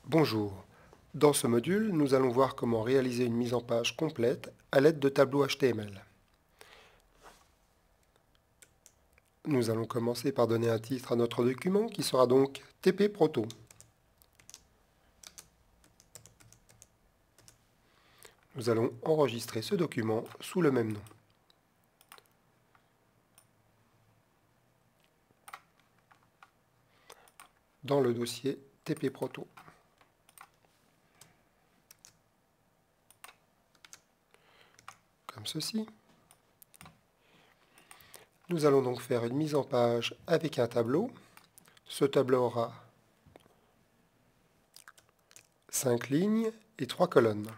Bonjour. Dans ce module, nous allons voir comment réaliser une mise en page complète à l'aide de tableaux HTML. Nous allons commencer par donner un titre à notre document qui sera donc TP Proto. Nous allons enregistrer ce document sous le même nom. Dans le dossier TP Proto. Comme ceci. Nous allons donc faire une mise en page avec un tableau. Ce tableau aura 5 lignes et 3 colonnes.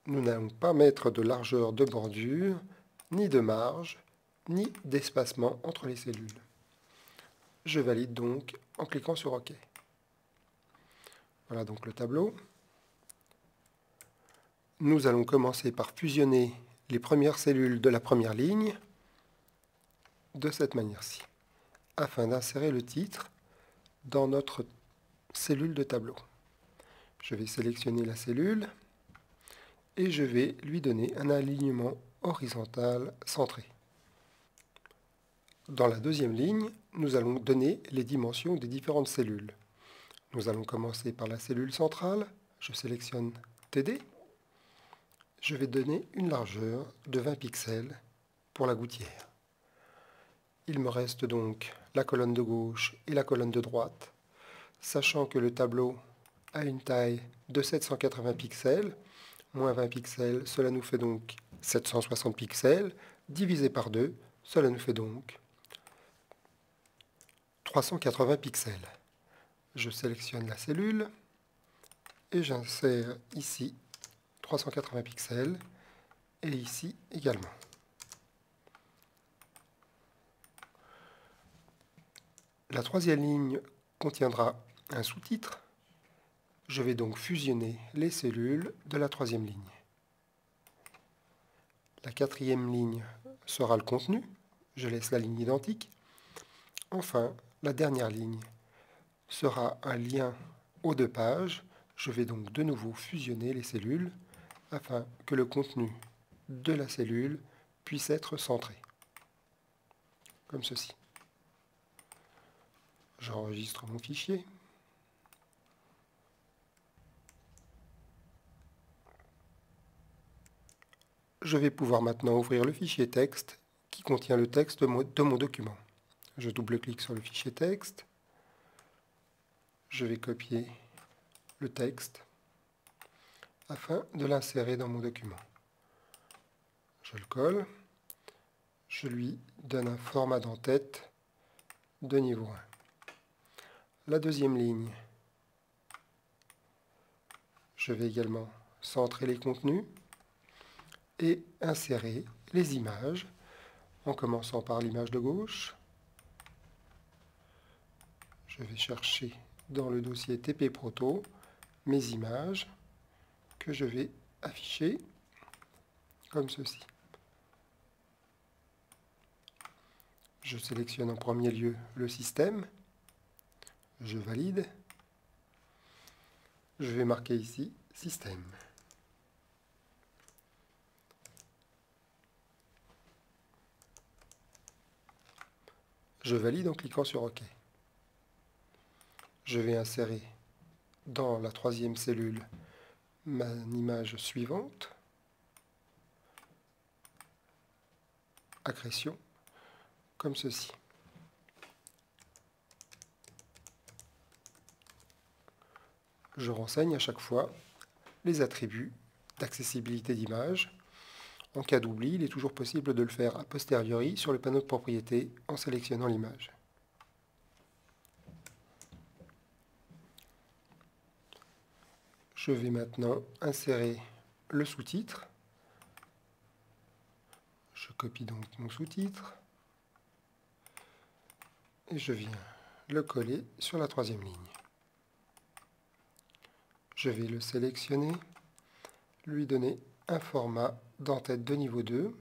Nous n'allons pas mettre de largeur de bordure, ni de marge, ni d'espacement entre les cellules. Je valide donc en cliquant sur OK. Voilà donc le tableau. Nous allons commencer par fusionner les premières cellules de la première ligne de cette manière-ci, afin d'insérer le titre dans notre cellule de tableau. Je vais sélectionner la cellule et je vais lui donner un alignement horizontal centré. Dans la deuxième ligne, nous allons donner les dimensions des différentes cellules. Nous allons commencer par la cellule centrale. Je sélectionne TD. Je vais donner une largeur de 20 pixels pour la gouttière. Il me reste donc la colonne de gauche et la colonne de droite, sachant que le tableau a une taille de 780 pixels, moins 20 pixels, cela nous fait donc 760 pixels, divisé par 2, cela nous fait donc 380 pixels. Je sélectionne la cellule et j'insère ici 380 pixels et ici également. La troisième ligne contiendra un sous-titre. Je vais donc fusionner les cellules de la troisième ligne. La quatrième ligne sera le contenu. Je laisse la ligne identique. Enfin, la dernière ligne sera un lien aux deux pages. Je vais donc de nouveau fusionner les cellules afin que le contenu de la cellule puisse être centré. Comme ceci. J'enregistre mon fichier. Je vais pouvoir maintenant ouvrir le fichier texte qui contient le texte de mon document. Je double-clique sur le fichier texte. Je vais copier le texte afin de l'insérer dans mon document. Je le colle. Je lui donne un format d'en-tête de niveau 1. La deuxième ligne, je vais également centrer les contenus et insérer les images, en commençant par l'image de gauche. Je vais chercher dans le dossier TP Proto mes images que je vais afficher comme ceci. Je sélectionne en premier lieu le système. Je valide. Je vais marquer ici système. Je valide en cliquant sur OK. Je vais insérer dans la troisième cellule ma image suivante. Accrétion, comme ceci. Je renseigne à chaque fois les attributs d'accessibilité d'image. En cas d'oubli, il est toujours possible de le faire a posteriori sur le panneau de propriété en sélectionnant l'image. Je vais maintenant insérer le sous-titre. Je copie donc mon sous-titre et je viens le coller sur la troisième ligne. Je vais le sélectionner, lui donner un format d'en-tête de niveau 2.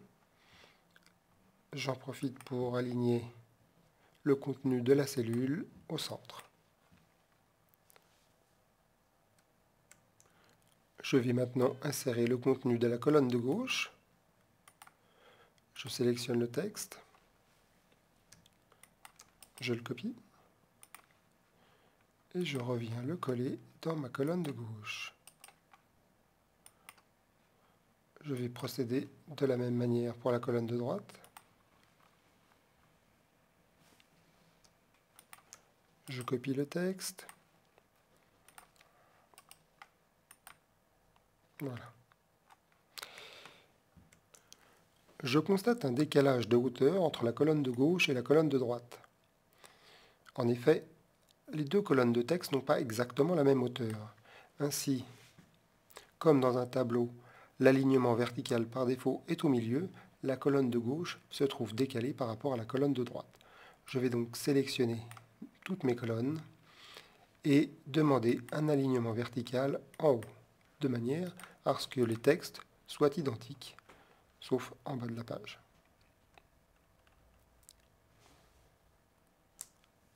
J'en profite pour aligner le contenu de la cellule au centre. Je vais maintenant insérer le contenu de la colonne de gauche. Je sélectionne le texte. Je le copie. Et je reviens le coller dans ma colonne de gauche. Je vais procéder de la même manière pour la colonne de droite. Je copie le texte. Voilà. Je constate un décalage de hauteur entre la colonne de gauche et la colonne de droite. En effet, les deux colonnes de texte n'ont pas exactement la même hauteur. Ainsi, comme dans un tableau, l'alignement vertical par défaut est au milieu, la colonne de gauche se trouve décalée par rapport à la colonne de droite. Je vais donc sélectionner toutes mes colonnes et demander un alignement vertical en haut, de manière à ce que les textes soient identiques, sauf en bas de la page.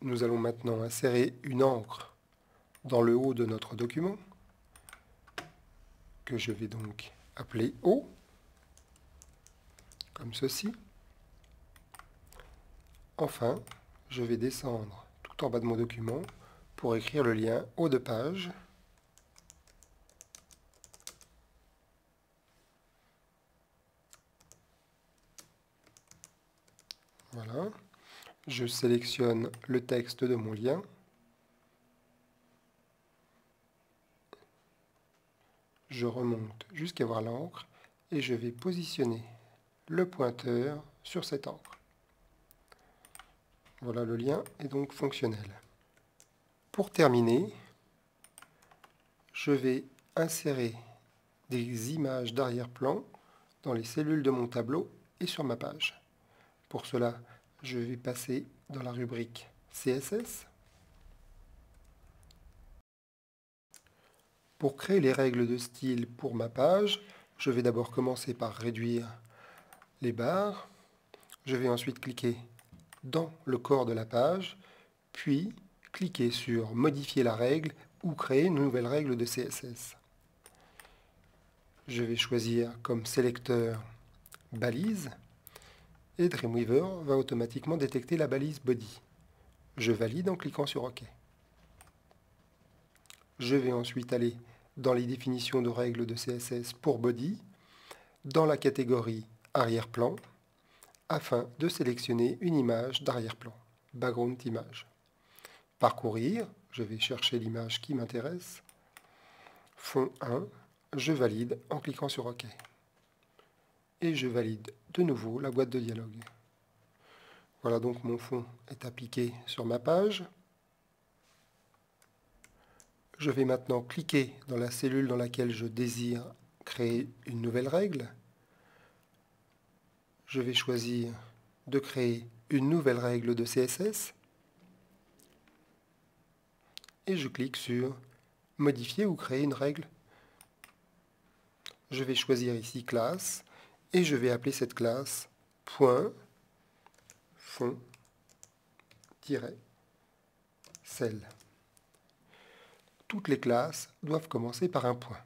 Nous allons maintenant insérer une encre dans le haut de notre document, que je vais donc appeler haut, comme ceci. Enfin, je vais descendre tout en bas de mon document pour écrire le lien haut de page. Voilà. Je sélectionne le texte de mon lien. Je remonte jusqu'à voir l'encre et je vais positionner le pointeur sur cette encre. Voilà, le lien est donc fonctionnel. Pour terminer, je vais insérer des images d'arrière-plan dans les cellules de mon tableau et sur ma page. Pour cela, je vais passer dans la rubrique CSS. Pour créer les règles de style pour ma page, je vais d'abord commencer par réduire les barres. Je vais ensuite cliquer dans le corps de la page, puis cliquer sur Modifier la règle ou créer une nouvelle règle de CSS. Je vais choisir comme sélecteur balise et Dreamweaver va automatiquement détecter la balise body. Je valide en cliquant sur OK. Je vais ensuite aller dans les définitions de règles de CSS pour body, dans la catégorie arrière-plan, afin de sélectionner une image d'arrière-plan, background image. Parcourir, je vais chercher l'image qui m'intéresse. Fond 1, je valide en cliquant sur OK. Et je valide de nouveau la boîte de dialogue. Voilà, donc mon fond est appliqué sur ma page. Je vais maintenant cliquer dans la cellule dans laquelle je désire créer une nouvelle règle. Je vais choisir de créer une nouvelle règle de CSS. Et je clique sur Modifier ou créer une règle. Je vais choisir ici classe et je vais appeler cette classe .fond-cell. Toutes les classes doivent commencer par un point.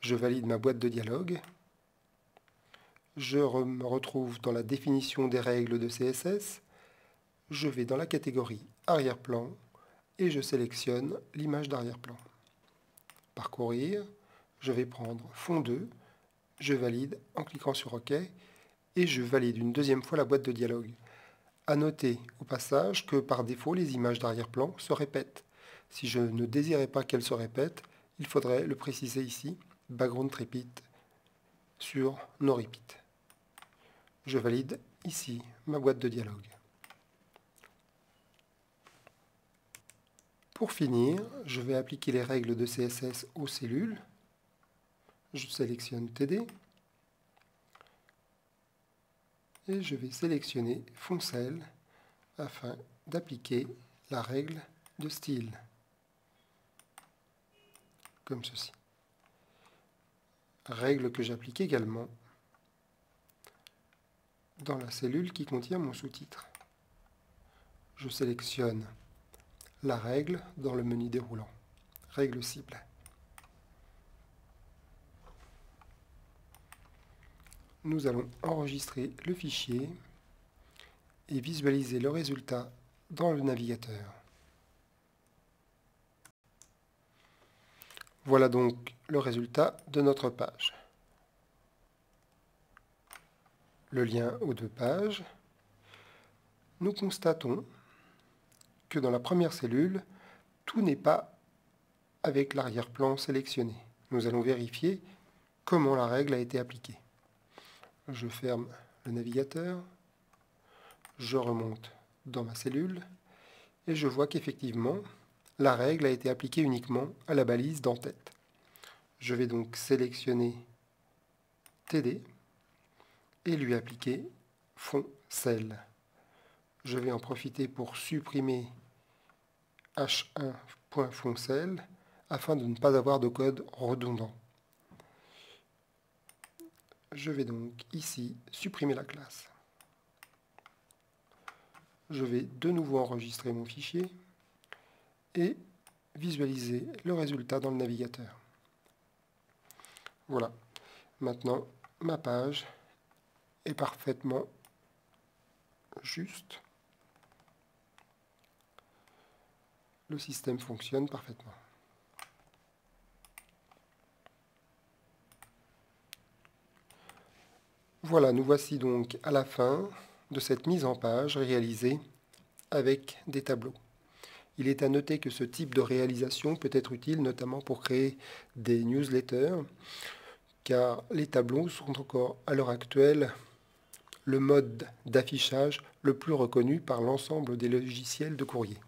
Je valide ma boîte de dialogue. Je me retrouve dans la définition des règles de CSS. Je vais dans la catégorie arrière-plan et je sélectionne l'image d'arrière-plan. Parcourir, je vais prendre fond 2, je valide en cliquant sur OK et je valide une deuxième fois la boîte de dialogue. À noter au passage que par défaut les images d'arrière-plan se répètent. Si je ne désirais pas qu'elles se répètent, il faudrait le préciser ici, background repeat sur no repeat. Je valide ici ma boîte de dialogue. Pour finir, je vais appliquer les règles de CSS aux cellules. Je sélectionne TD et je vais sélectionner fond cell afin d'appliquer la règle de style, comme ceci. Règle que j'applique également dans la cellule qui contient mon sous-titre. Je sélectionne la règle dans le menu déroulant. Règle cible. Nous allons enregistrer le fichier et visualiser le résultat dans le navigateur. Voilà donc le résultat de notre page. Le lien aux deux pages. Nous constatons que dans la première cellule, tout n'est pas avec l'arrière-plan sélectionné. Nous allons vérifier comment la règle a été appliquée. Je ferme le navigateur, je remonte dans ma cellule et je vois qu'effectivement, la règle a été appliquée uniquement à la balise d'en-tête. Je vais donc sélectionner TD et lui appliquer fond cell. Je vais en profiter pour supprimer h1.foncell afin de ne pas avoir de code redondant. Je vais donc ici supprimer la classe. Je vais de nouveau enregistrer mon fichier et visualiser le résultat dans le navigateur. Voilà. Maintenant, ma page est parfaitement juste. Le système fonctionne parfaitement. Voilà, nous voici donc à la fin de cette mise en page réalisée avec des tableaux. Il est à noter que ce type de réalisation peut être utile notamment pour créer des newsletters, car les tableaux sont encore à l'heure actuelle le mode d'affichage le plus reconnu par l'ensemble des logiciels de courrier.